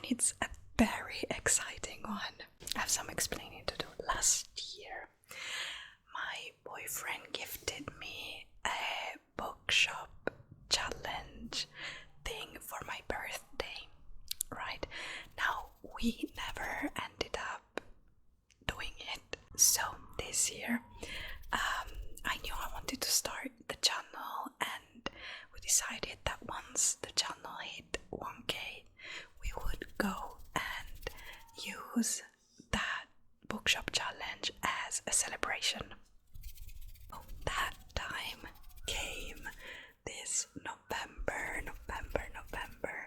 it's a very exciting one. I have some explaining to do. Last year, my boyfriend gifted me a bookshop challenge thing for my birthday, right? Now, we never ended up doing it. So this year, I knew I wanted to start the channel, and we decided that once the channel hit 1K, we would go and use that bookshop challenge as a celebration. Oh, that time came this November.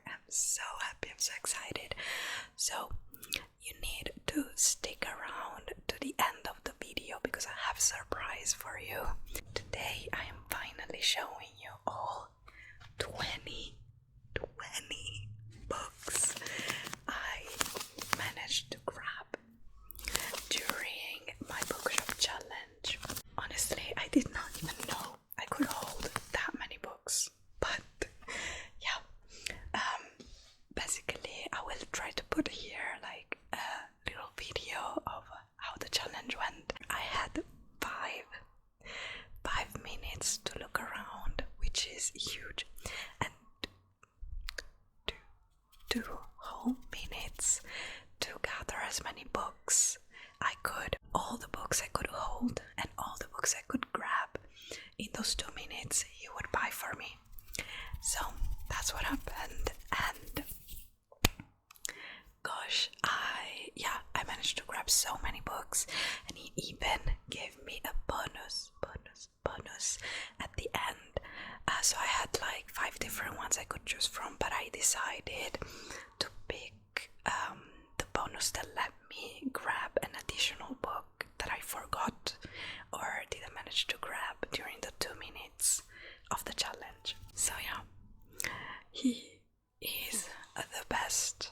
I'm so happy, I'm so excited. So you need to stick around to the end of the video because I have a surprise for you. Today I am finally showing you all 20 books I managed to grab during my bookshop challenge. Honestly, I did not even know I could hold that many books, but yeah, basically I will try to put here like a little video of how the challenge went. I had five minutes to look around, which is huge, and 2 whole minutes to gather as many books I could. All the books I could hold and all the books I could grab in those 2 minutes he would buy for me. So that's what happened, and gosh, I managed to grab so many books, and he even gave me a bonus at the end. So I had like 5 different ones I could choose from, but I decided to pick the bonus that let me grab an additional book that I forgot or didn't manage to grab during the 2 minutes of the challenge. So yeah, he is the best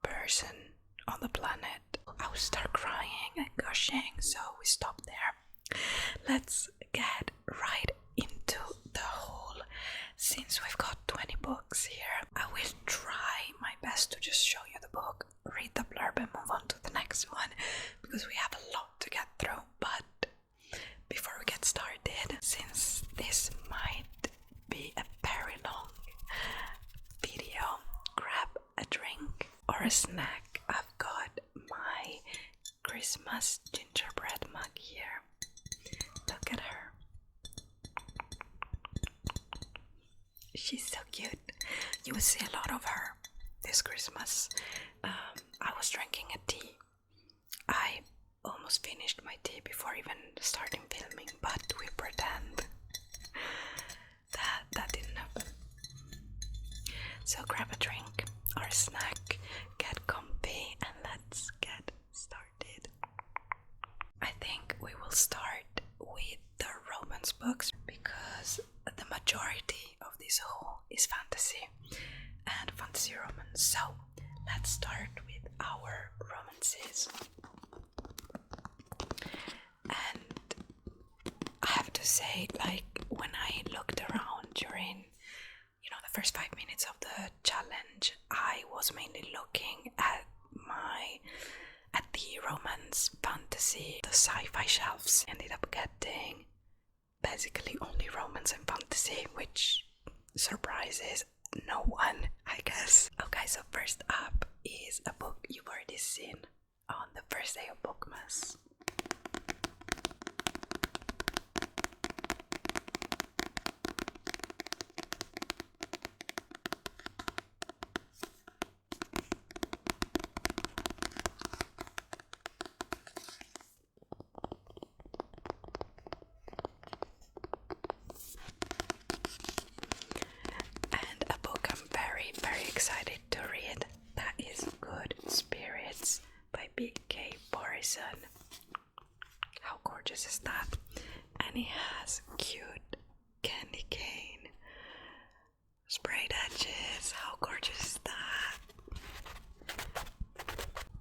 person on the planet. I would start crying and gushing, so we stopped there. Let's get right into the haul. Since we've got 20 books here, I will try my best to just show you the book, read the blurb and move on to the next one, because we have a lot to get through. But before we get started, since this might be a very long video, grab a drink or a snack. I've got my Christmas gingerbread mug here. Look at her. She's so cute. You will see a lot of her this Christmas. I was drinking a tea. I almost finished my tea before even starting filming, but we pretend that didn't happen. So grab a drink or a snack, get comfy, and let's get started. I think we will start with the romance books because the majority of this haul is fantasy and fantasy romance. So let's start with our romances. And I have to say, like, when I looked around during the first 5 minutes of the challenge, I was mainly looking at the romance, fantasy, the sci-fi shelves. Ended up getting basically only romance and fantasy, which surprises no one, I guess. Okay, so first up is a book you've already seen on the first day of BOOKMAS. Very excited to read. That is Good Spirits by B.K. Borison. How gorgeous is that? And it has cute candy cane sprayed edges. How gorgeous is that?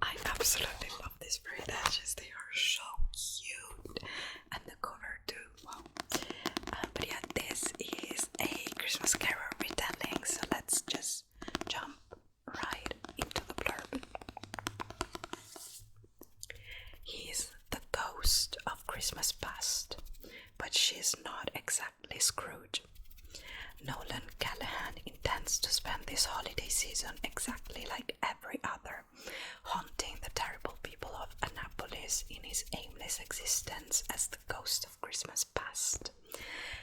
I absolutely love these sprayed edges. They are so cute. And the cover too. Wow. But yeah, this is a Christmas Carol retelling, so let's just jump right Scrooge. Nolan Callahan intends to spend this holiday season exactly like every other, haunting the terrible people of Annapolis in his aimless existence as the ghost of Christmas past.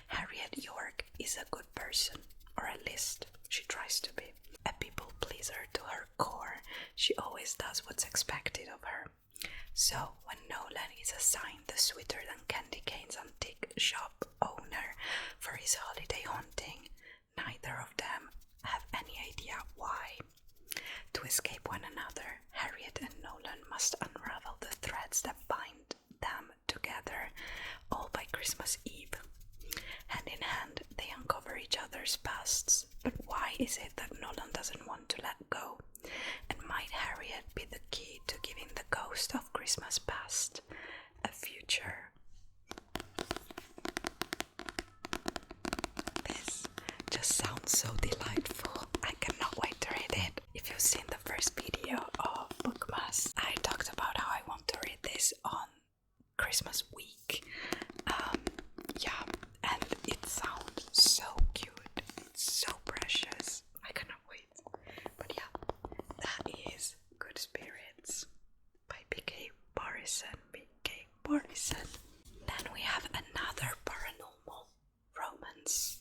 Harriet York is a good person, or at least she tries to be. A people pleaser to her core, she always does what's expected of her. So, when Nolan is assigned the sweeter than candy canes antique shop owner for his holiday haunting, neither of them have any idea why. To escape one another, Harriet and Nolan must unravel the threads that bind them together, all by Christmas Eve. Hand in hand, they uncover each other's pasts. But why is it that Nolan doesn't want to let go? And might Harriet be the key to giving the ghost of Christmas past a future? This just sounds so delightful. I cannot wait to read it. If you've seen the first video of BOOKMAS, I talked about how I want to read this on Christmas week. Yeah, and it sounds so cute. It's so precious. I cannot wait. But yeah, that is Good Spirits by B.K. Barrison. B.K. Barrison. Then we have another paranormal romance.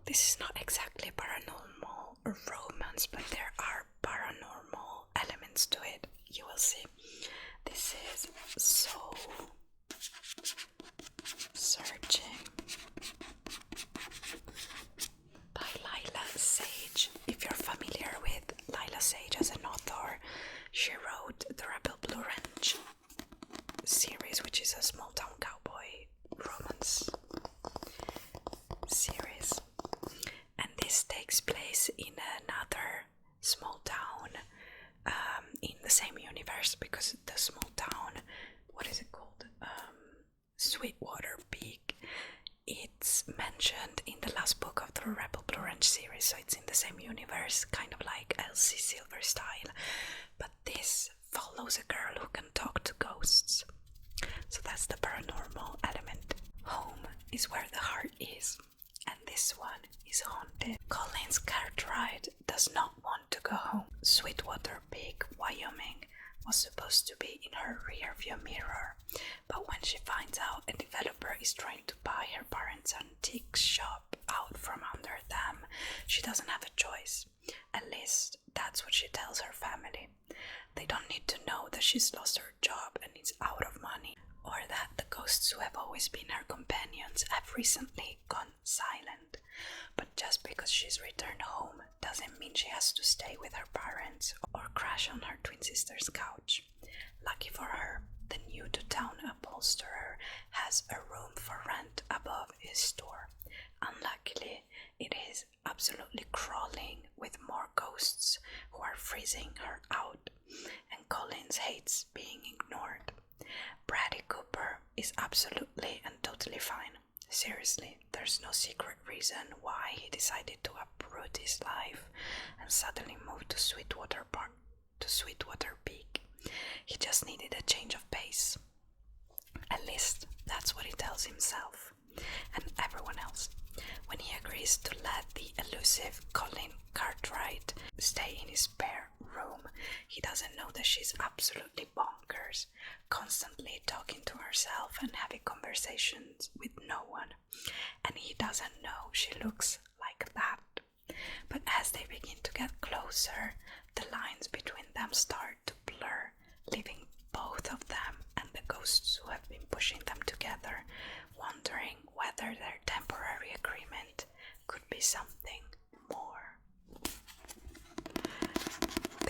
This is not exactly paranormal romance, but there are paranormal elements to it. You will see. This is Soul Searching by Lila Sage. If you're familiar with Lila Sage as an author, she wrote the Rebel Blue Ranch series, which is a small town cowboy romance series. And this takes place in another small town in the same universe, because the small town, what is it called? Sweetwater Peak. It's mentioned in the last book of the Rebel Blue Ranch series, so it's in the same universe, kind of like Elsie Silver style. But this follows a girl who can talk to ghosts. So that's the paranormal element. Home is where the heart is, and this one is haunted. Colleen's Cartwright does not want to go home. Sweetwater Peak, Wyoming was supposed to be in her rearview mirror, but when she finds out a developer is trying to buy her parents' antique shop out from under them, she doesn't have a choice. At least that's what she tells her family. They don't need to know that she's lost her job and is out of money, or that the ghosts who have always been her companions have recently gone silent. But just because she's returned home doesn't mean she has to stay with her parents or crash on her twin sister's couch. Lucky for her, the new-to-town upholsterer has a room for rent above his store. Unluckily, it is absolutely crawling with more ghosts who are freezing her out, and Collins hates being ignored. Brady Cooper is absolutely and totally fine. Seriously, there's no secret reason why he decided to uproot his life and suddenly move to Sweetwater Peak. He just needed a change of pace. At least that's what he tells himself and everyone else. When he agrees to let the elusive Colleen Cartwright stay in his spare room, he doesn't know that she's absolutely bonkers, constantly talking to herself and having conversations with no one. And he doesn't know she looks like that. But as they begin to get closer, the lines between them start to blur, leaving both of them and the ghosts who have been pushing them together wondering whether their temporary agreement could be something more.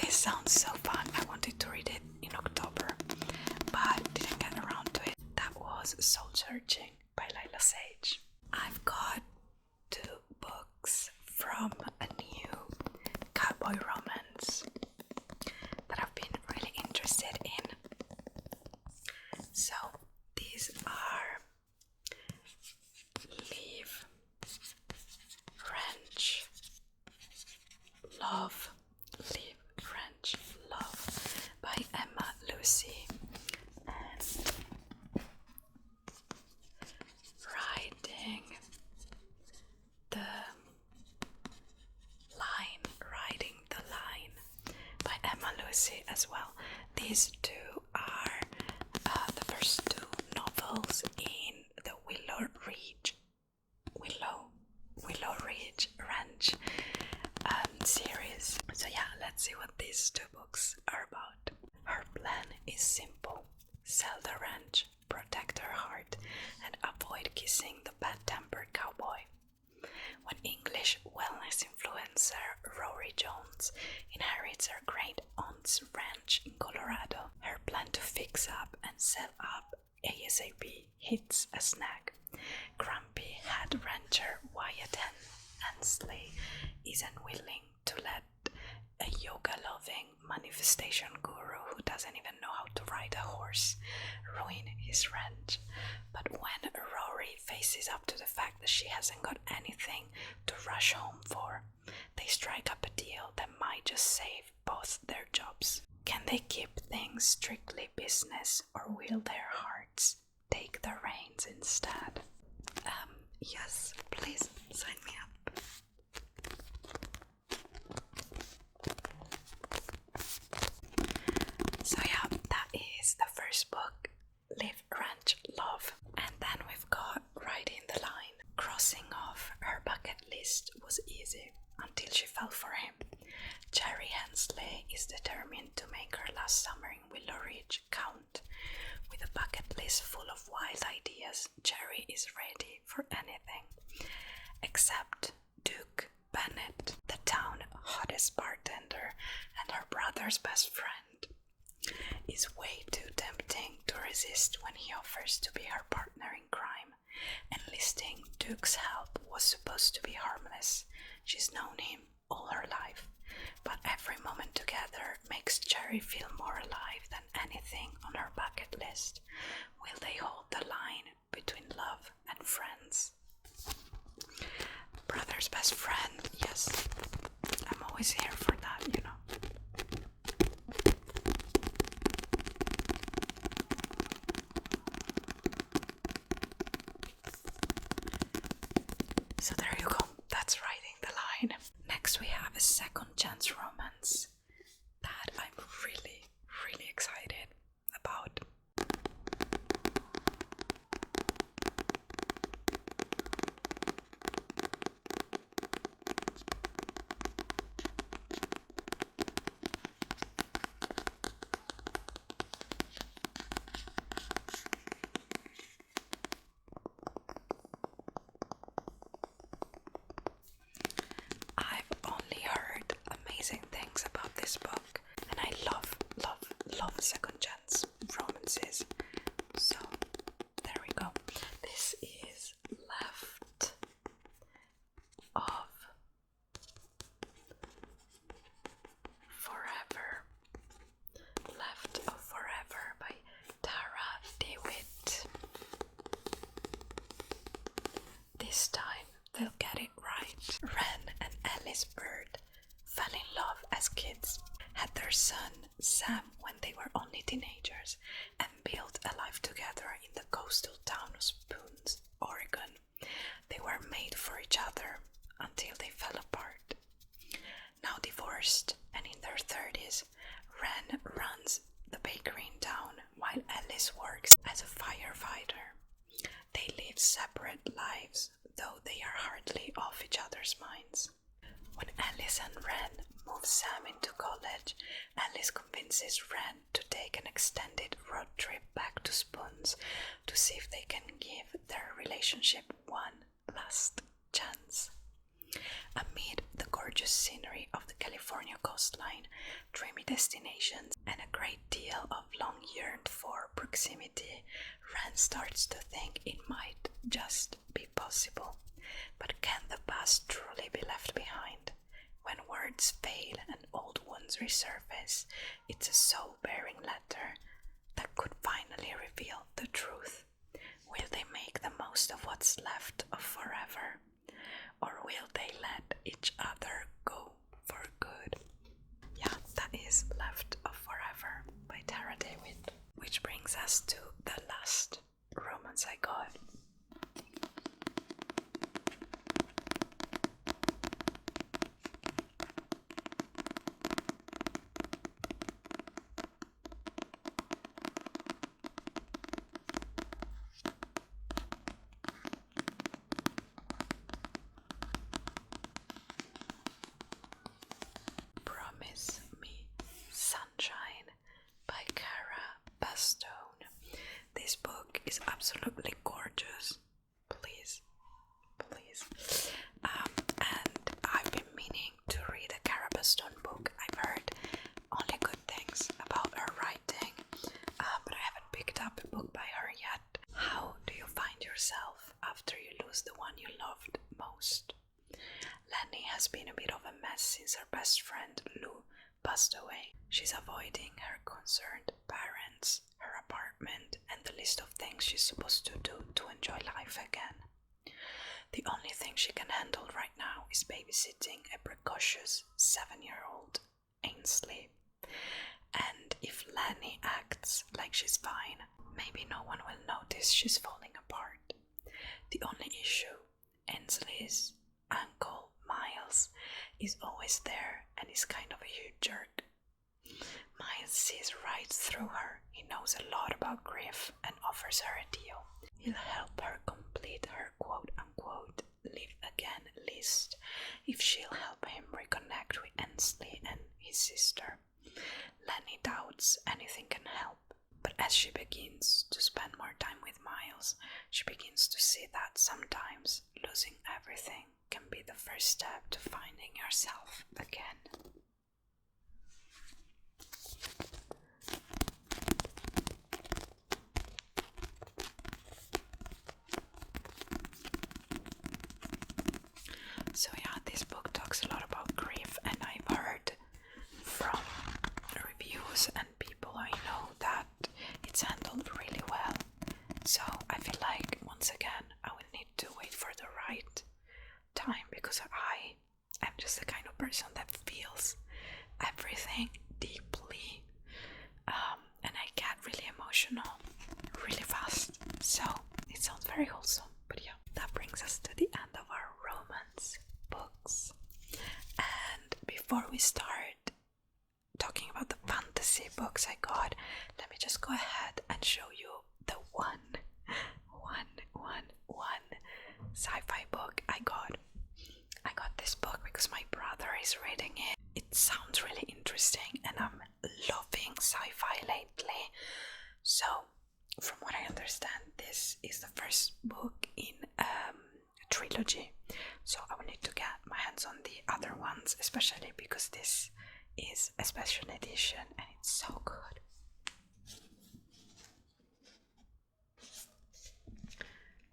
This sounds so fun. I wanted to read it in October, but didn't get around to it. That was was Soul Searching by Lila Sage. I've got 2 books from a new cowboy romance that I've been really interested in. So these are Leave French Love by Emma Lucy, and Riding the Line by Emma Lucy as well. These 2 are the first 2 novels in the Willow Ridge Ranch series. So yeah, let's see what these 2 books are about. Her plan is simple: sell the ranch, protect her heart, and avoid kissing the bad-tempered cowboy. When English wellness influencer Rory Jones inherits her great-aunt's ranch in Colorado, her plan to fix up and sell up ASAP hits a snag. Grumpy head rancher Wyatt Hensley is unwilling to let a yoga-loving manifestation guru who doesn't even know how to ride a horse ruin his ranch. But when Rory faces up to the fact that she hasn't got anything to rush home for, they strike up a deal that might just save both their jobs. Can they keep things strictly business, or will their hearts take the reins instead? Yes, please sign me up. So yeah, that is the first book, Live, Ranch, Love. And then we've got Riding the Line. Crossing off her bucket list was easy until she fell for him. Cherry Hensley is determined to make her last summer in Willow Ridge count. With a bucket list full of wild ideas, Cherry is ready for anything. Except Duke Bennett, the town hottest bartender and her brother's best friend, is way too tempting to resist when he offers to be her partner in crime. Enlisting Duke's help was supposed to be harmless. She's known him all her life, but every moment together makes Cherry feel more alive than anything on her bucket list. Will they hold the line between love and friends? Brother's best friend, yes, I'm always here for that, you know. So there you go, that's Riding the Line. Next we have a second chance romance that I'm really, really excited about. Things about this book, and I love second chance romances. So there we go. This is Left of Forever by Tara DeWitt. This time they'll get it right. Ren and Alice Bird fell in love as kids, had their son Sam when they were only teenagers, and built a life together in the coastal town of Spoons, Oregon. They were made for each other until they fell apart. Now divorced and in their 30s, Ren runs the bakery in town while Alice works as a firefighter. They live separate lives, though they are hardly off each other's minds. When Alice and Ren move Sam into college, Alice convinces Ren to take an extended road trip back to Spoons to see if they can give their relationship one last chance. Amid the gorgeous scenery of the California coastline, dreamy destinations, and and a great deal of long yearned for proximity, Ren starts to think it might just be possible. But can the past truly be left behind? When words fail and old wounds resurface, it's a soul-bearing letter that could finally reveal the truth. Will they make the most of what's left of forever? Or will they let each other go for good? Yeah, that is Left of Forever by Tara David. Which brings us to the last romance I got. Promise Me Sunshine by Cara Bastone. This book is absolutely gorgeous. Please. And I've been meaning to read a Cara Bastone book. I've heard only good things about her writing, but I haven't picked up a book by her yet. How do you find yourself after you lose the one you loved most? Lenny has been a bit of a mess since her best friend Lou passed away. She's avoiding her concerned parents, her apartment, and the list of things she's supposed to do to enjoy life again. The only thing she can handle right now is babysitting a precocious 7-year-old Ainsley. And if Lenny acts like she's fine, maybe no one will notice she's falling apart. The only issue, Ainsley's uncle Miles is always there and is kind of a huge jerk. Miles sees right through her. He knows a lot about grief and offers her a deal. He'll help her complete her quote-unquote live again list if she'll help him reconnect with Ainsley and his sister. Lenny doubts anything can help, but as she begins to spend more time with Miles, she begins to see that sometimes losing everything can be the first step to finding yourself again. So yeah, this book talks a lot about grief, and I've heard from reviews and people I know that it's handled really well. So I feel like, once again, I will need to wait for the right time, because I am just the kind of person that feels everything deeply, and I get really emotional really fast. So it sounds very wholesome, but yeah, that brings us to the end of our romance books. And before we start talking about the fantasy books I got, let me just go ahead and show you the one sci-fi book I got. I got this book because my brother is reading it. It sounds really interesting and I'm loving sci-fi lately. So, from what I understand, this is the first book in a trilogy. So I will need to get my hands on the other ones, especially because this is a special edition and it's so good.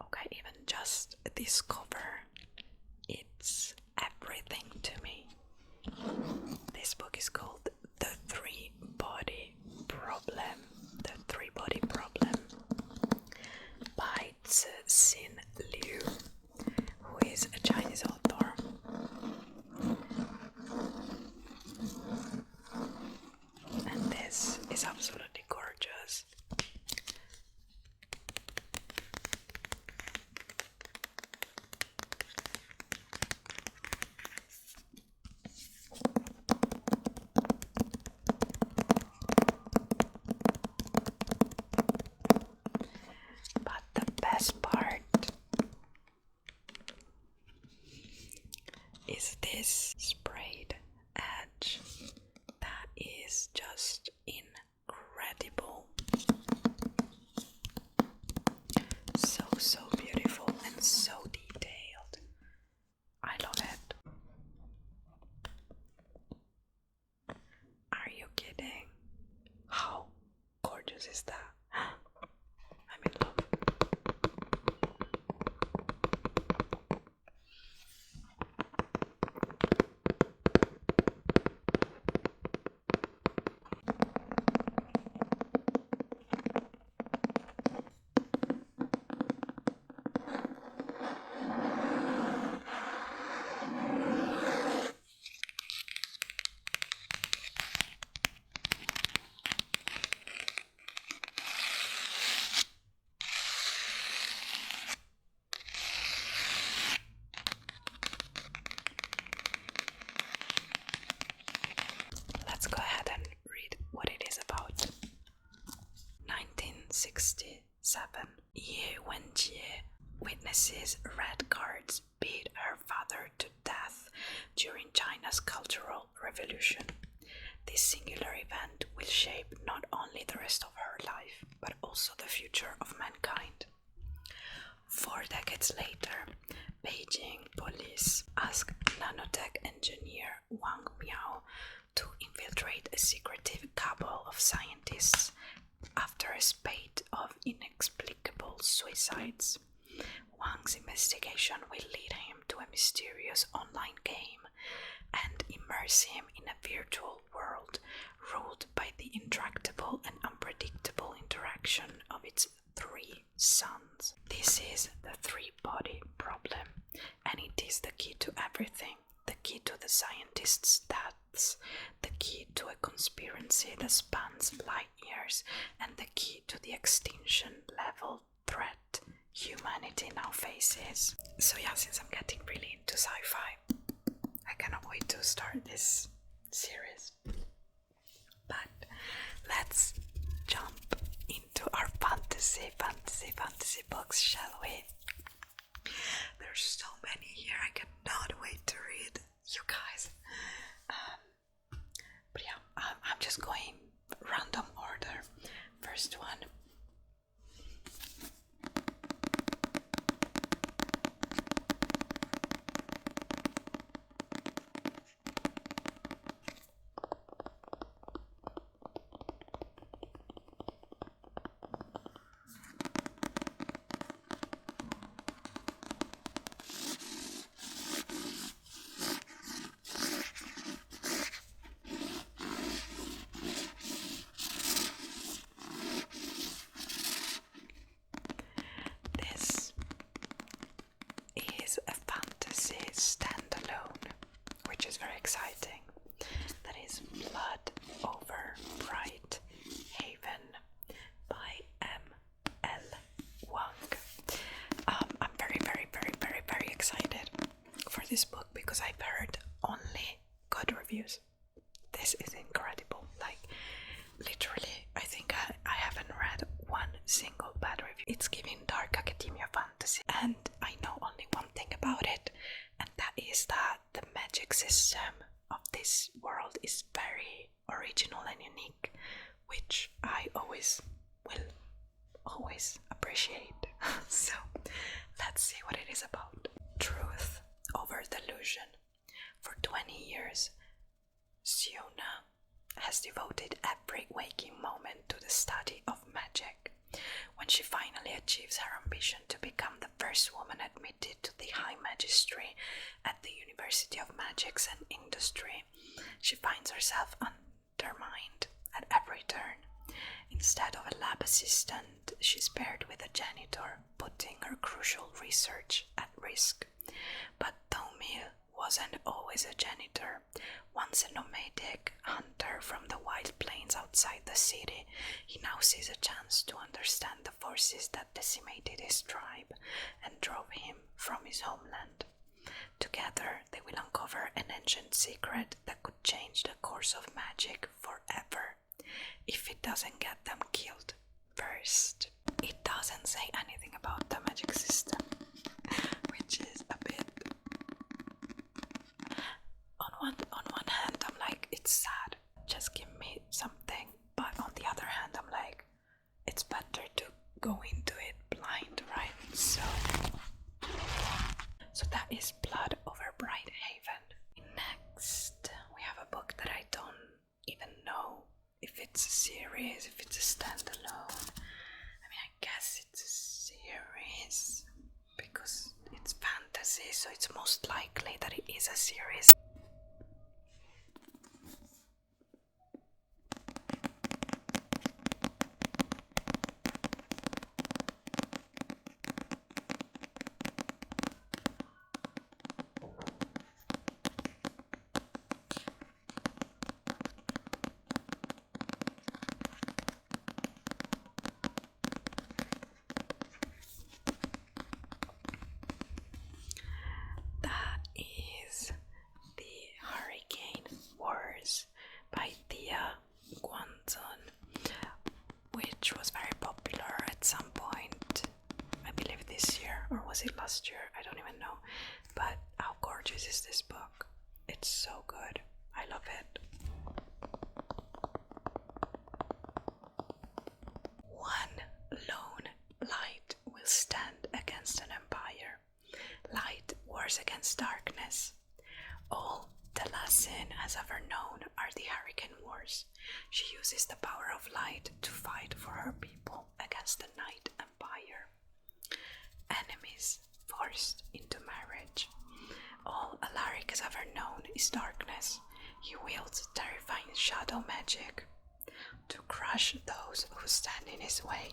Okay, even just this cover, it's everything to me. This book is called The Three-Body Problem. The Three-Body Problem by Cixin Liu, who is a Chinese author. And this is absolutely gorgeous. But the best part is this sprayed edge that is just incredible. So beautiful and so detailed. I love it. Are you kidding? gorgeous is that? I'm in love. Let's go ahead and read what it is about. 1967. Ye Wenjie witnesses red guards beat her father to death during China's Cultural Revolution. This singular event will shape not only the rest of her life, but also the future of mankind. 4 decades later, Beijing police asked nanotech engineer Wang Miao to infiltrate a secretive cabal of scientists after a spate of inexplicable suicides. Wang's investigation will lead him to a mysterious online game and immerse him in a virtual world ruled by the intractable and unpredictable interaction of its 3 sons. This is the 3-body problem, and it is the key to everything, the key to the scientists' deaths, the key to a conspiracy that spans light years, and the key to the extinction level threat humanity now faces. So yeah, since I'm getting really into sci-fi, I cannot wait to start this series. But let's jump into our fantasy books, shall we? There's so many here, I cannot wait to read, you guys. But yeah, I'm just going random order. First one. Standalone, which is very exciting. That is Blood Over Bright Haven by M.L. Wang. I'm very excited for this book because I've heard only good reviews. This is incredible. Like, literally, I think I haven't read one single bad review. It's giving dark academia fantasy, and I know only one thing about it, and that is that the magic system of this world is very original and unique, which I always appreciate. So let's see what it is about. Truth over delusion. For 20 years, Siona has devoted every waking moment to the study of magic. When she finally achieves her ambition to become the first woman admitted to the High Magistry at the University of Magics and Industry, she finds herself undermined at every turn. Instead of a lab assistant, she's paired with a janitor, putting her crucial research at risk. But Tomil wasn't always a janitor. Once a nomadic hunter from the wild plains outside the city, he now sees a chance to understand the forces that decimated his tribe and drove him from his homeland. Together, they will uncover an ancient secret that could change the course of magic forever, if it doesn't get them killed first. It doesn't say anything about the magic system, which is a bit... On one hand, I'm like, it's sad, just give me something, but on the other hand, I'm like, it's better to go into it blind, right? So that is Blood Over Bright Haven. Next, we have a book that I don't even know if it's a series, if it's a standalone. fantasy, so it's most likely that it is a series. That is The Hurricane Wars by Thea Guanzon, which was very popular at some point, I believe this year, or was it last year? I don't even know. But how gorgeous is this book? It's so good. I love it. One lone light will stand against an empire. Light wars against darkness. All Taliesin has ever known are the Hurricane Wars. She uses the power of light to fight for her people against the Night Empire. Enemies forced into marriage. All Alaric has ever known is darkness. He wields terrifying shadow magic to crush those who stand in his way.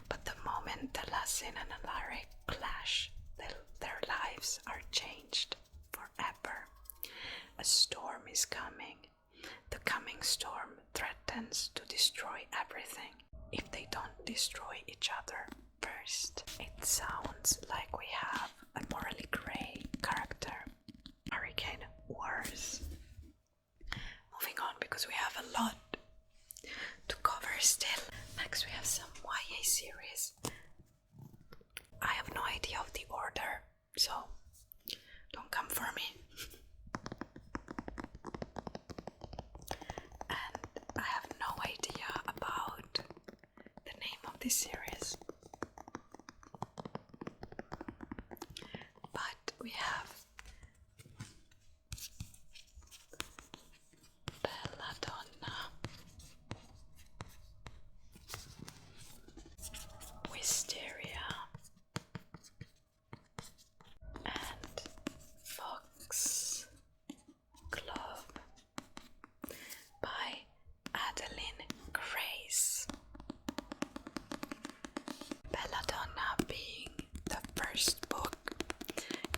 But the moment Taliesin and Alaric clash, their lives are changed forever. A storm is coming. The coming storm threatens to destroy everything if they don't destroy each other first. It sounds like we have a morally grey character. Hurricane Wars. Moving on, because we have a lot to cover still. Next we have some YA series. I have no idea of the order, so don't come for me. And I have no idea about the name of this series. But we have Belladonna, Wisteria, and Fox Glove by Adeline Grace. Belladonna being the first book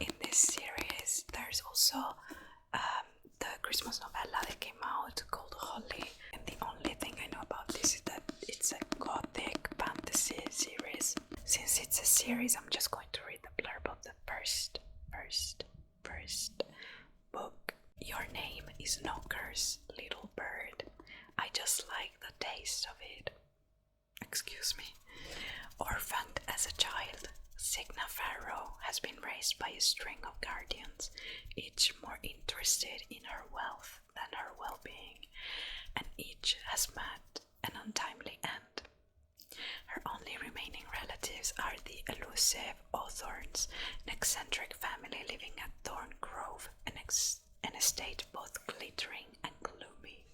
in this series. There's also the Christmas novella that came out called Holly, and the only thing I know about this is that it's a gothic fantasy series. Since it's a series, I'm just going to read the blurb of the first book. Your name is no curse, little bird. I just like the taste of it. Excuse me. Orphaned as a child, Signa Farrow has been raised by a string of guardians, each more interested in her wealth than her well-being, and each has met an untimely end. Her only remaining relatives are the elusive Hawthorns, an eccentric family living at Thorn Grove, an estate both glittering and gloomy.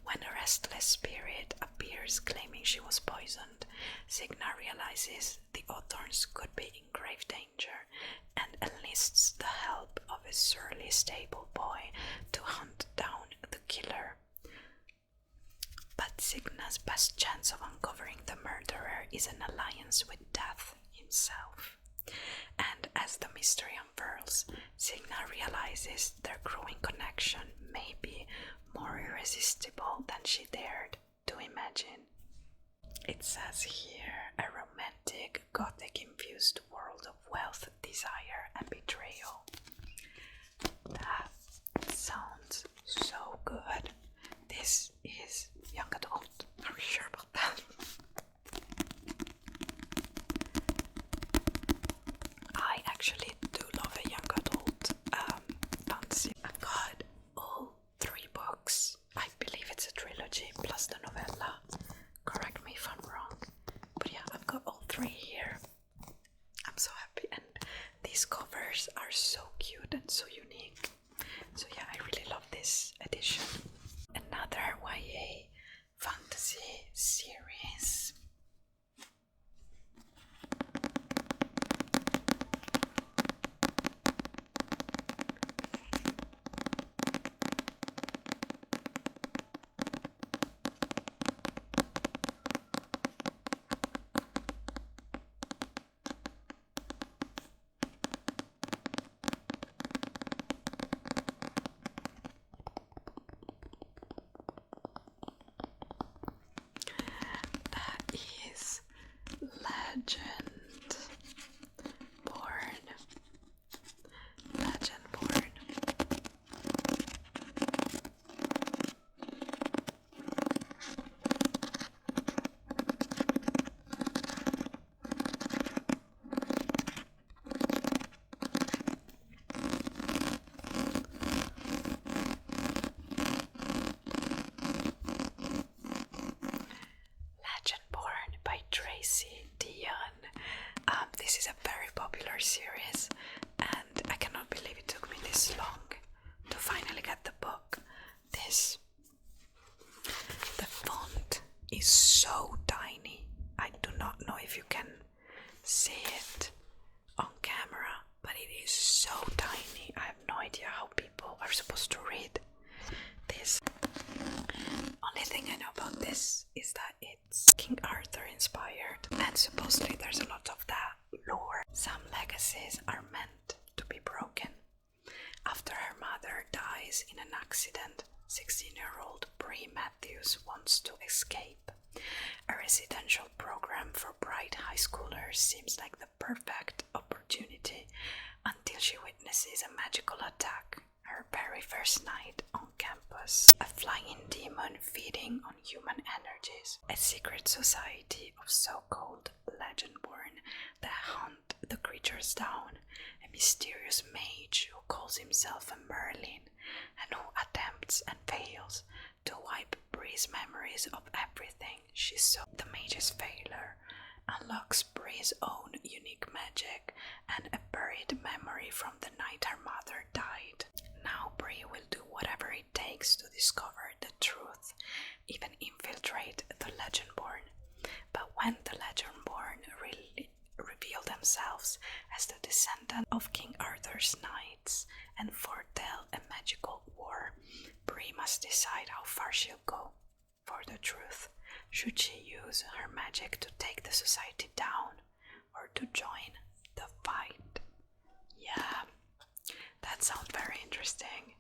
When a restless spirit appears claiming she was poisoned, Signa realizes the Hawthorns could be in grave danger and enlists the help of a surly stable boy to hunt down the killer. But Signa's best chance of uncovering the murderer is an alliance with Death himself. And as the mystery unfurls, Signa realizes their growing connection may be more irresistible than she dared to imagine. It says here, a romantic, gothic-infused world of wealth, desire, and betrayal. That sounds so good. This is young adult. Are we sure about that? I actually do love a young adult fantasy. I've got all 3 books. I believe it's a trilogy plus the novella. Correct me if I'm wrong. But yeah, I've got all 3 here. I'm so happy, and these covers are so cute and so unique. So yeah, I really love this edition. Another YA fantasy series. you're supposed to read this. Only thing I know about this is that it's King Arthur inspired, and supposedly there's a lot of that lore. Some legacies are meant to be broken. After her mother dies in an accident, 16-year-old Brie Matthews wants to escape. A residential program for bright high schoolers seems like the perfect opportunity until she witnesses a magical attack her very first night on campus. A flying demon feeding on human energies. A secret society of so-called legendborn that hunt the creatures down. A mysterious mage who calls himself a Merlin and who attempts and fails to wipe Brie's memories of everything she saw. The mage's failure unlocks Brie's own unique magic and a buried memory from the night her mother died. Now Brie will do whatever it takes to discover the truth, even infiltrate the Legendborn. But when the Legendborn really reveal themselves as the descendant of King Arthur's knights and foretell a magical war, Brie must decide how far she'll go for the truth. Should she use her magic to take the society down or to join the fight? Yeah, that sounds very interesting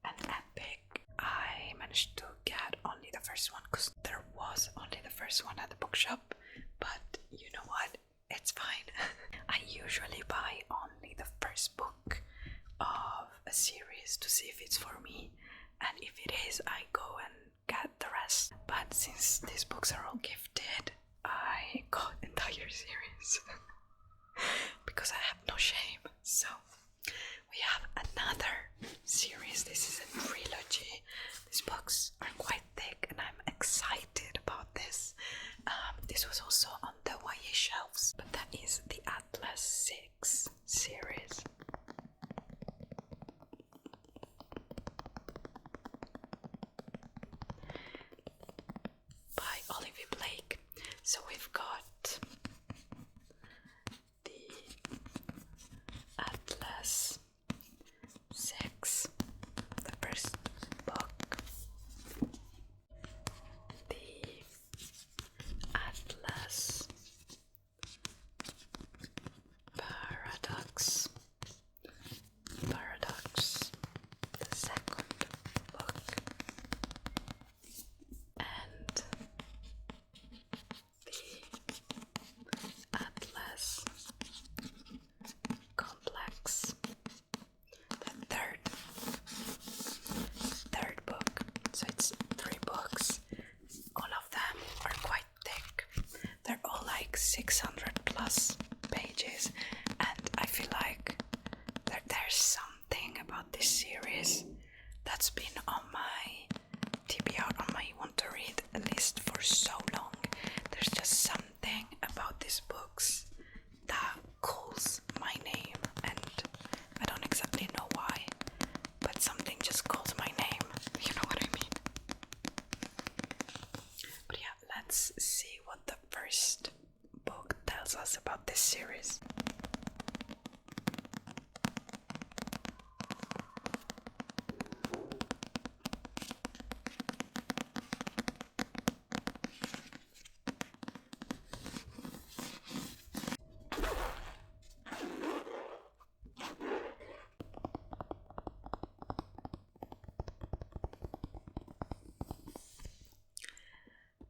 and epic. I managed to get only the first one because there was only the first one at the bookshop, but you know what? It's fine. I usually buy only the first book of a series to see if it's for me, and if it is, I go and get the rest. But since these books are all gifted, I got entire series because I have no shame. So we have another series. This is a trilogy. These books are quite thick and I'm excited about this. This was also on the YA shelves, but that is the Atlas 6 series. By Olivia Blake. So we've got the Atlas 6, the first book, the Atlas Paradox, the second book, and the Atlas Complex, the third book. So it's 3 books. All of them are quite thick. They're all like 600 plus pages, and I feel like there's something about this series that's been on my TBR, on my want to read list for so long. There's just something about these books that calls my name, and I don't exactly know why, but something just calls my name. You know what I mean? But yeah, let's see what the first book tells us about this series.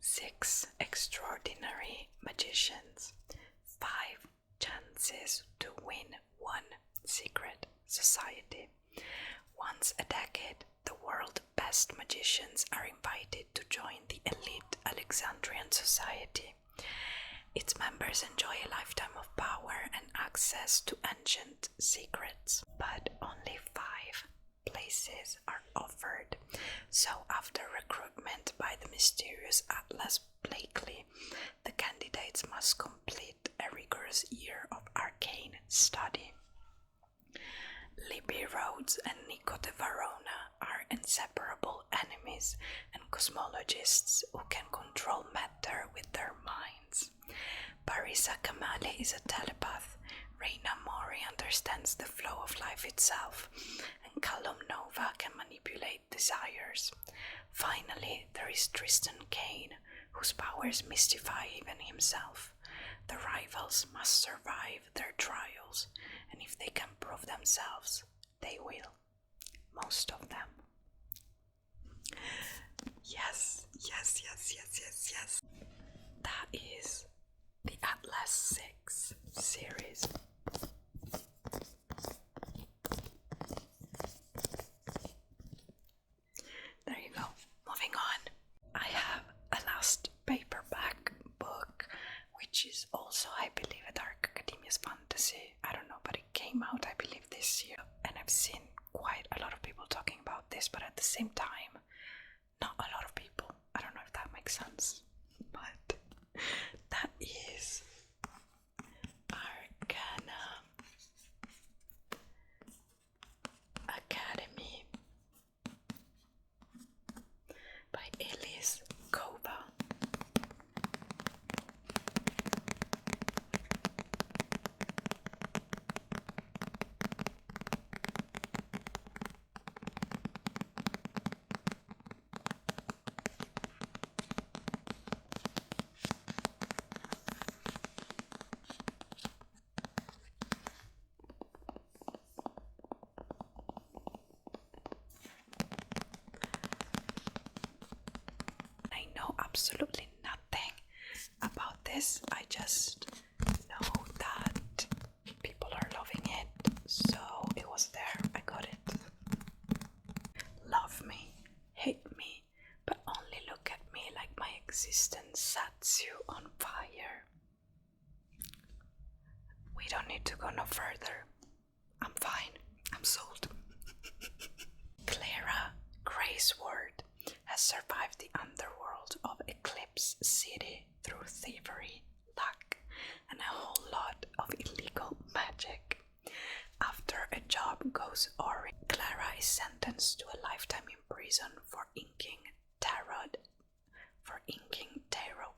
Six extraordinary magicians. 5 chances to win one secret society. Once a decade, the world's best magicians are invited to join the elite Alexandrian society. Its members enjoy a lifetime of power and access to ancient secrets, but only 5 places are offered. So after recruitment by the mysterious Atlas Blakely, the candidates must complete a rigorous year of arcane study. Libby Rhodes and Nico de Verona are inseparable enemies and cosmologists who can control matter with their minds. Parisa Kamali is a telepath. Reina Mori understands the flow of life itself, and Callum Nova desires. Finally, there is Tristan Kane, whose powers mystify even himself. The rivals must survive their trials, and if they can prove themselves, they will. Most of them. Yes. That is the Atlas 6 series. There you go. Moving on. I have a last paperback book, which is also, I believe, a Dark Academia's fantasy. I don't know, but it came out, I believe, this year. And I've seen quite a lot of people talking about this, but at the same time, not a lot of people. I don't know if that makes sense. But that is Arcana Academy by Elise Kova. I know absolutely nothing about this. I just know that people are loving it, so it was there. I got it. Love me, hate me, but only look at me like my existence sets you on fire. We don't need to go no further. I'm fine. I'm sold. Clara Graysword has survived the underworld of Eclipse City through thievery, luck, and a whole lot of illegal magic. After a job goes awry, Clara is sentenced to a lifetime in prison for inking tarot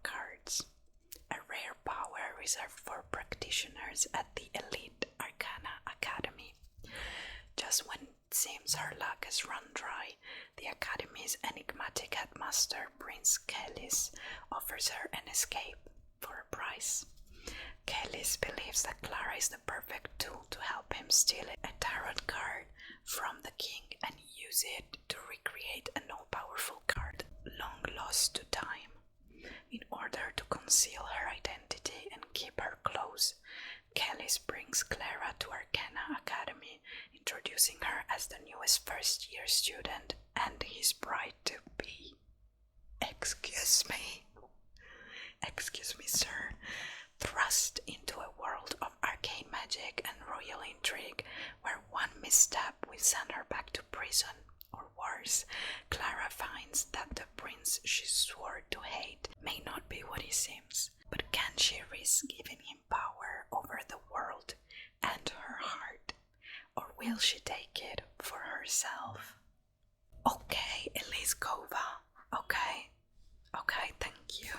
cards, a rare power reserved for practitioners at the elite Arcana Academy. Just when it seems her luck has run dry, the Academy's enigmatic headmaster, Prince Kellis, offers her an escape for a price. Kellis believes that Clara is the perfect tool to help him steal a tarot card from the king and use it to recreate an all-powerful card long lost to time. In order to conceal her identity and keep her close, Kellis brings Clara to Arcana Academy, introducing her as the newest first-year student and his bride-to-be. Excuse me, sir. Thrust into a world of arcane magic and royal intrigue, where one misstep will send her back to prison, or worse, Clara finds that the prince she swore to hate may not be what he seems. But can she risk giving him power over the world and her heart, or will she take it for herself? Okay, Elise Kova. Okay, thank you.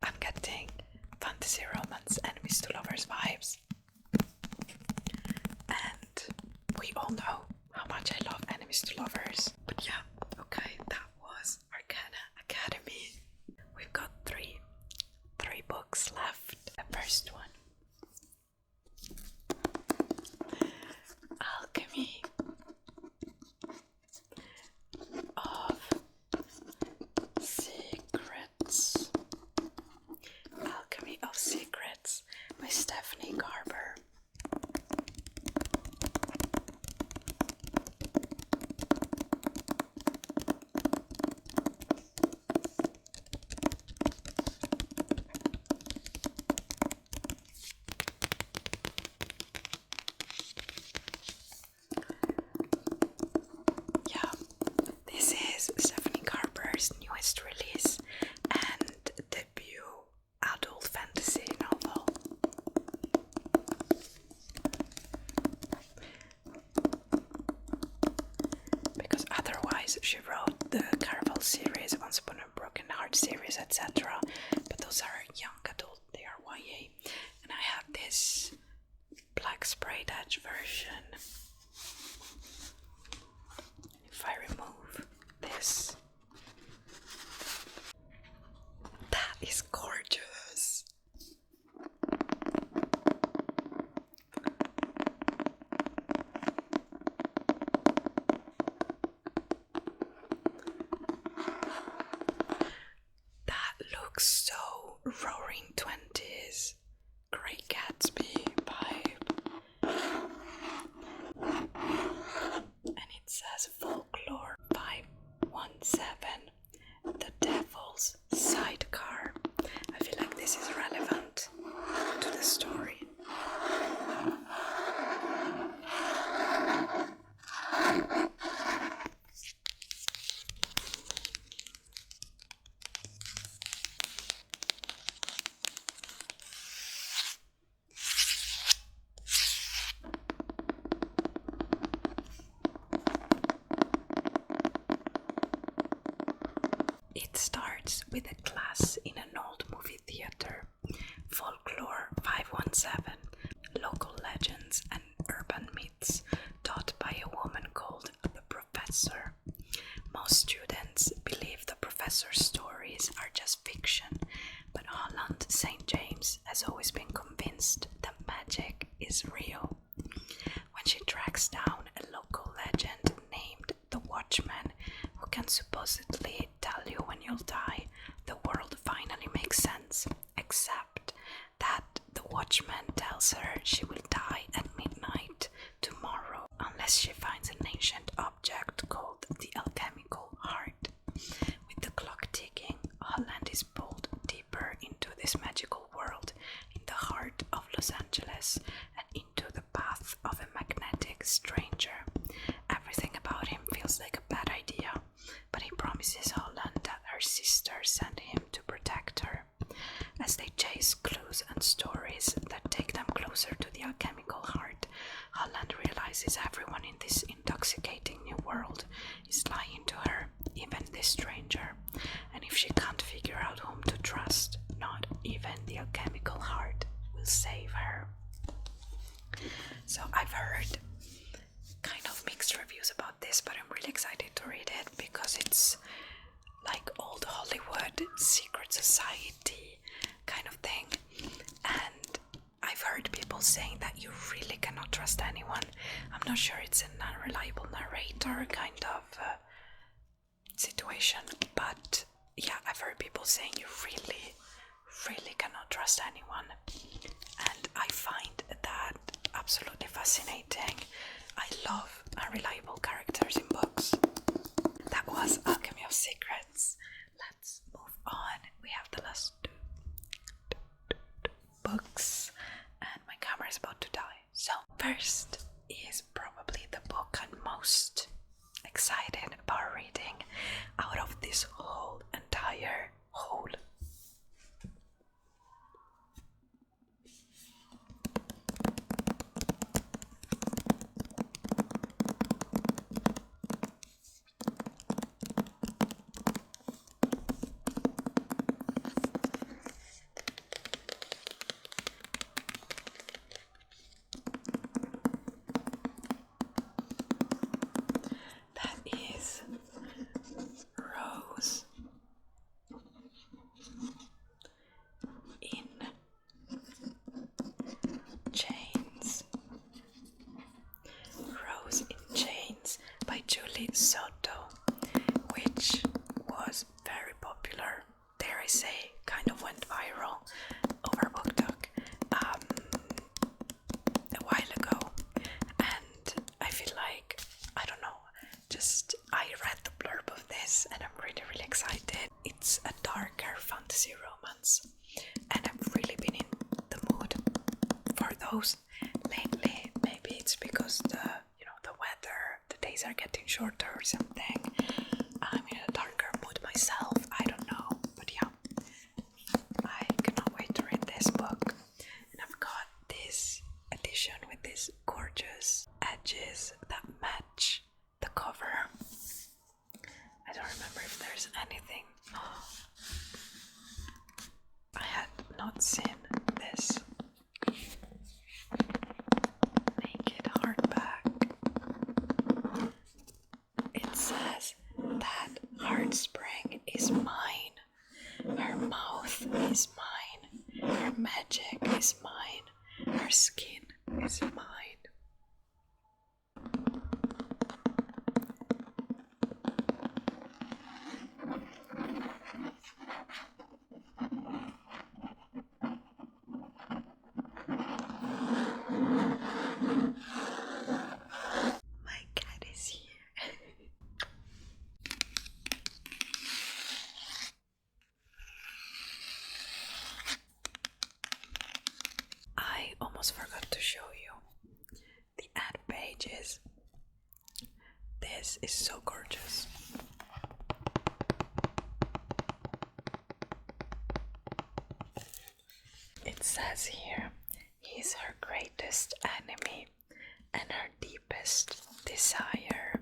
I'm getting fantasy romance enemies to lovers vibes. And we all know how much I love enemies to lovers. But yeah, okay, that was Arcana Academy. We've got three books left. The first one, Alchemy of Secrets. Alchemy of Secrets by Stephanie Garber. sketch version. If I remove this, that is gorgeous. That looks so Roaring 20s, Great Gatsby vibe. And it says Folklore 517, The Devil's Sidecar. I feel like this is relevant to the story. It starts with a class in an old movie theater. Folklore 517, local legends and urban myths taught by a woman called the Professor. Most students believe the professor's stories are just fiction, but Holland St. James has always been convinced that magic is real. When she tracks down a local legend named the Watchman, who can supposedly tell you when you'll die, the world finally makes sense, except that the Watchman tells her she will die at midnight tomorrow unless she finds an ancient object called the alchemical heart. With the clock ticking, Holland is pulled deeper into this magical world in the heart of Los Angeles and into the path of a magnetic stranger. Everything about him feels like a bad idea, but he promises Holland that her sister sent him to protect her. As they chase clues and stories that take them closer to the alchemical heart, Holland realizes everyone in this intoxicating new world is lying to her, even this stranger. And if she can't figure out whom to trust, not even the alchemical heart will save her. So I've heard kind of mixed reviews about this, but I'm really excited to read it because it's like old Hollywood, secret society kind of thing. And I've heard people saying that you really cannot trust anyone. I'm not sure it's an unreliable narrator kind of situation, but yeah, I've heard people saying you really cannot trust anyone. And I find that absolutely fascinating. I love unreliable characters in books. That was Alchemy of Secrets. Let's move on. We have the last two books, and my camera is about to die. So, first is probably the book I'm most excited about reading out of this whole entire whole. Rose in Chains. Rose in Chains by Julie Soto, which was very popular, dare I say, kind of went viral over BookTok a while ago. And I feel like, I don't know, just I read the blurb of this and I'm really excited. It's a darker fantasy romance, and I've really been in the mood for those lately. Maybe it's because the weather, the days are getting shorter or something. I'm in a darker mood myself, I don't know, but yeah, I cannot wait to read this book. And I've got this edition with these gorgeous edges that match the cover. I don't remember if there's anything. I had not seen this naked her skin is mine. My cat is here. I almost forgot to show you the ad pages. This is so gorgeous. It says here, he is her greatest enemy and her deepest desire.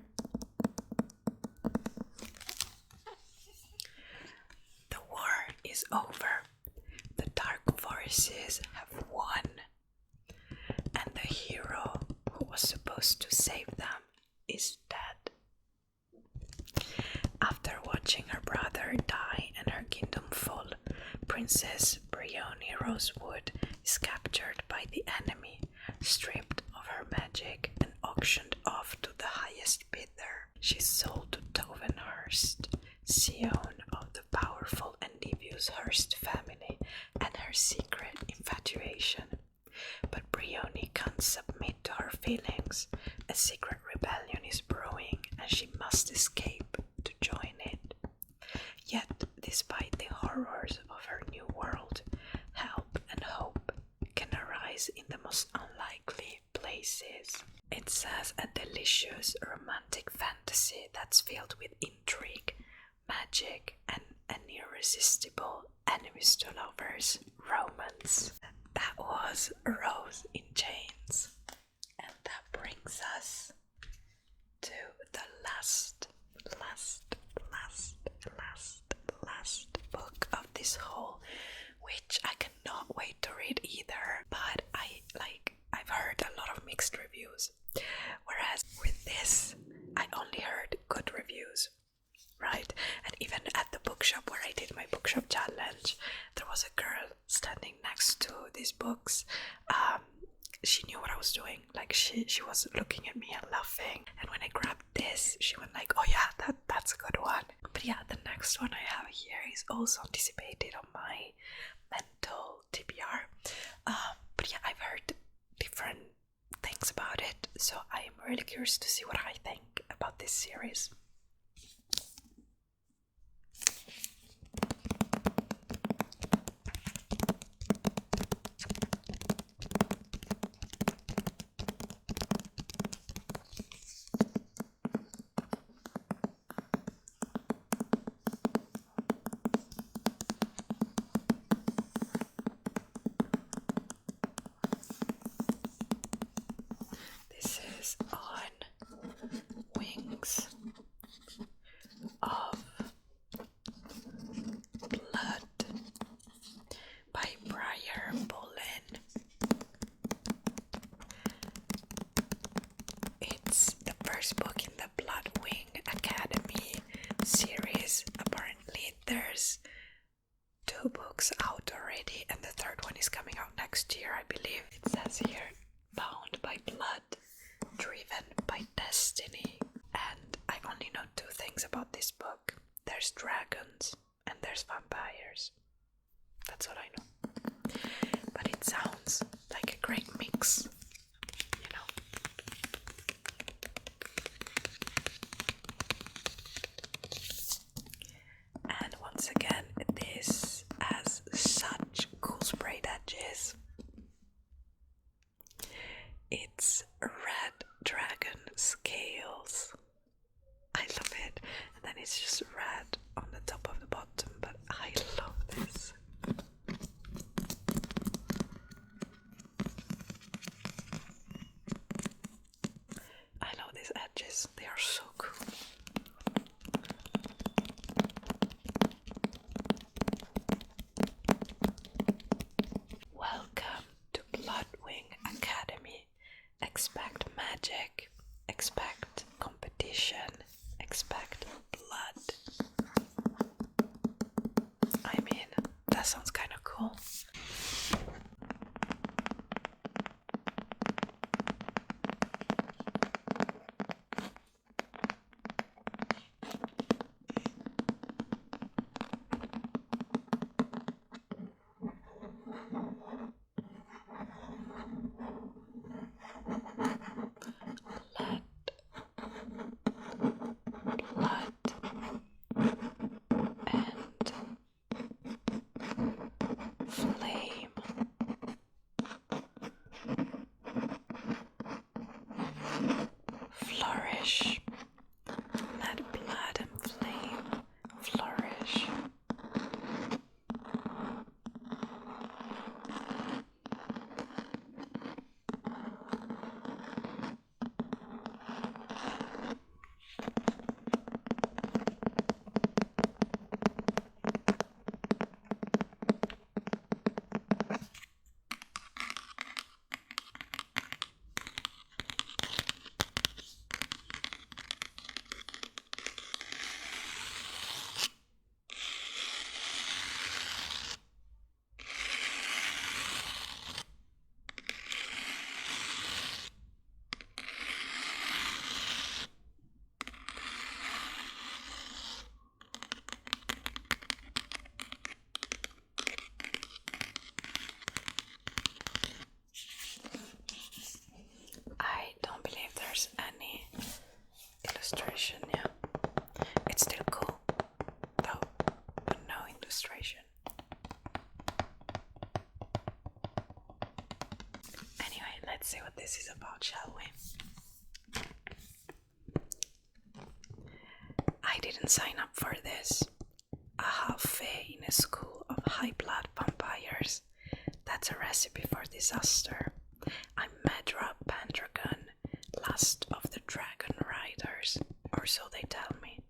The war is over. The dark forces have won. And the hero who was supposed to save them is dead. After watching her brother die and her kingdom fall, Princess Briony Rosewood is captured by the enemy, stripped of her magic and auctioned off to the highest bidder. She's sold to Tovenhurst, scion of the powerful and devious Hurst family, and her secret infatuation. But Briony can't submit to her feelings. A secret rebellion is brewing and she must escape to join it. Yet, despite the horrors of her new world, help and hope can arise in the most unlikely places. It says a delicious romantic fantasy that's filled with intrigue, magic, and an irresistible enemies to lovers romance. That was Rose in Chains. And that brings us to the last book of this whole, which I cannot wait to read either, but I've heard a lot of mixed reviews, whereas with this I only heard good reviews, right? And even at the bookshop where I did my bookshop challenge, there was a girl standing next to these books. She knew what I was doing. Like she was looking at me and laughing. And when I grabbed this, she went like, "Oh yeah, that's a good one." But yeah, the next one I have here is also anticipated on my mental TBR. But yeah, I've heard different things about it, so I'm really curious to see what I think about this series. This is on Wings of Blood by Briar Bolin. It's the first book in the Bloodwing Academy series. Apparently there's 2 books out already and the 3rd one is coming out next year, I believe. It says here, bound by blood, driven by destiny. And I only know 2 things about this book. There's dragons and there's vampires. That's what I know. But it sounds like a great mix, you know. And once again, this has such cool sprayed edges. It's red dragon scales. I love it. And then it's just red on the top of the bottom, but I love this. I love these edges. They are so cool. Welcome to Bloodwing Academy. Expect magic, expect competition, expect blood. I mean, that sounds kind of cool. Bookish. Let blood and flame flourish. I don't believe there's any illustration, yeah. It's still cool, though, but no illustration. Anyway, let's see what this is about, shall we? I didn't sign up for this. A half-fae in a school of high-blood vampires. That's a recipe for disaster. I'm Medra Pendragon, last of the dragon riders, or so they tell me.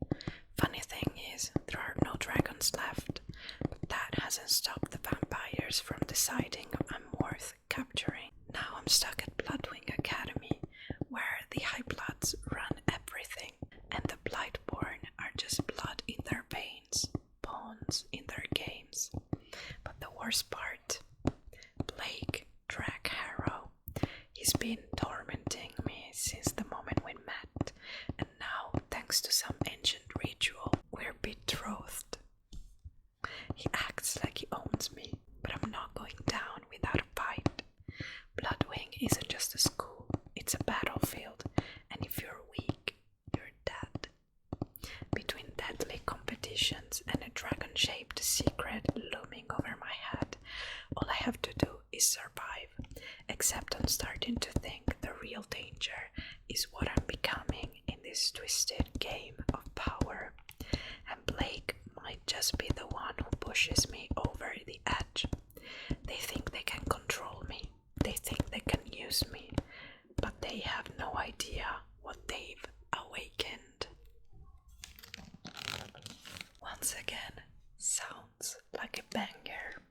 Funny thing is, there are no dragons left, but that hasn't stopped the vampires from deciding I'm worth capturing. Now I'm stuck at Bloodwing Academy, where the High Bloods run everything, and the Blightborn are just blood in their veins, pawns in their games. But the worst part, Blake Dragharrow, he's been tormenting me since the moment we met, and now, thanks to some ancient ritual, we're betrothed. He acts like he owns me, but I'm not going down without a fight. Bloodwing isn't just a school, it's a battlefield, and if you're weak, you're dead. Between deadly competitions and a dragon-shaped secret looming over my head, all I have to do is survive, except I'm starting to think the real danger is what I'm becoming in this twisted game of power, and Blake might just be the one who pushes me over the edge. They think they can control me, they think they can use me, but they have no idea what they've awakened. Once again, sounds like a banger.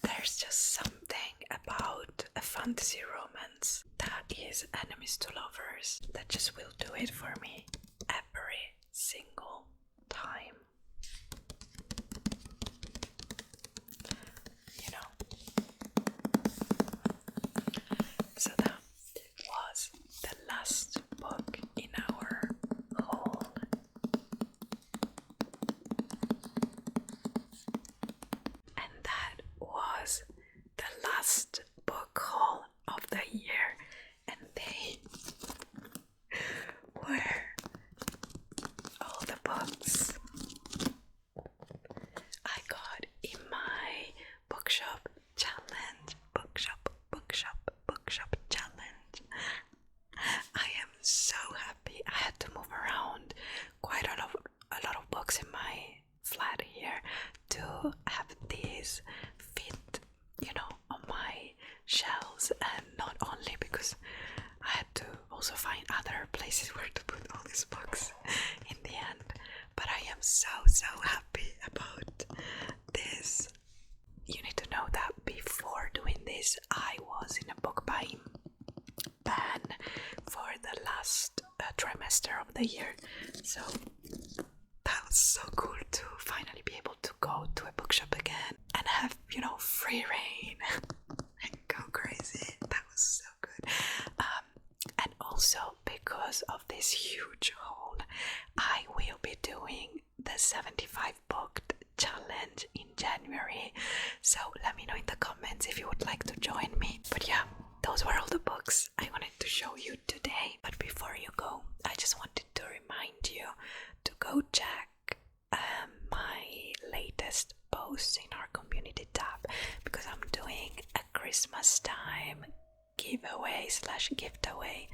There's just something about a fantasy romance that is enemies to lovers that just will do it for me every single time. You know? So that was the last book in our haul. And that was the last book haul of the year, and they were all the books I got in my bookshop challenge. Bookshop challenge. I am so happy. I had to move around quite a lot of books in my flat here to have these fit, on my shelves, and not only because I had to also find other places where to put all these books in the end, but I am so happy about this. You need to know that before doing this, I was in a book buying ban for the last trimester of the year, so that was so cool to finally be able to go to a bookshop again and have, free reign and go crazy. That was so good. And also because of this huge haul, I will be doing the 75 booked challenge in January, so let me know in the comments if you would like to join me. But yeah, those were all the books I wanted to show you today. But before you go, I just wanted to remind you to go check my latest posts in our community tab, because I'm doing a Christmas time giveaway/giftaway.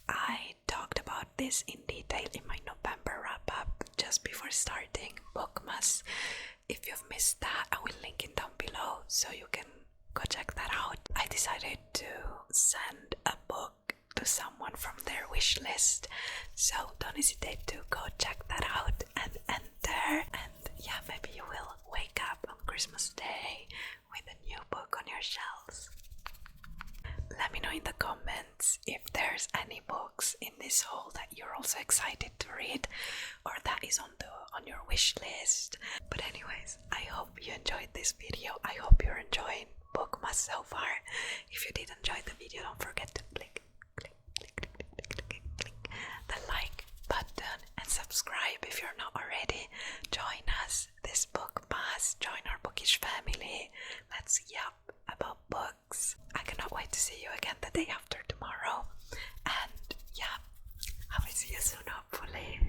I talked about this in detail in my November wrap-up just before starting BOOKMAS. If you've missed that, I will link it down below so you can go check that out. I decided to send a book to someone from their wish list, so don't hesitate to go check that out and enter. And yeah, maybe you will wake up on Christmas Day with a new book on your shelves. Let me know in the comments if there's any books in this haul that you're also excited to read, or that is on your wish list. But anyways, I hope you enjoyed this video. I hope you're enjoying BOOKMAS so far. If you did enjoy the video, don't forget to click the like button and subscribe if you're not already. Join us this BOOKMAS, join our Bookish family. Let's yap about books. I cannot wait to see you again the day after tomorrow. And yeah, I will see you soon, hopefully.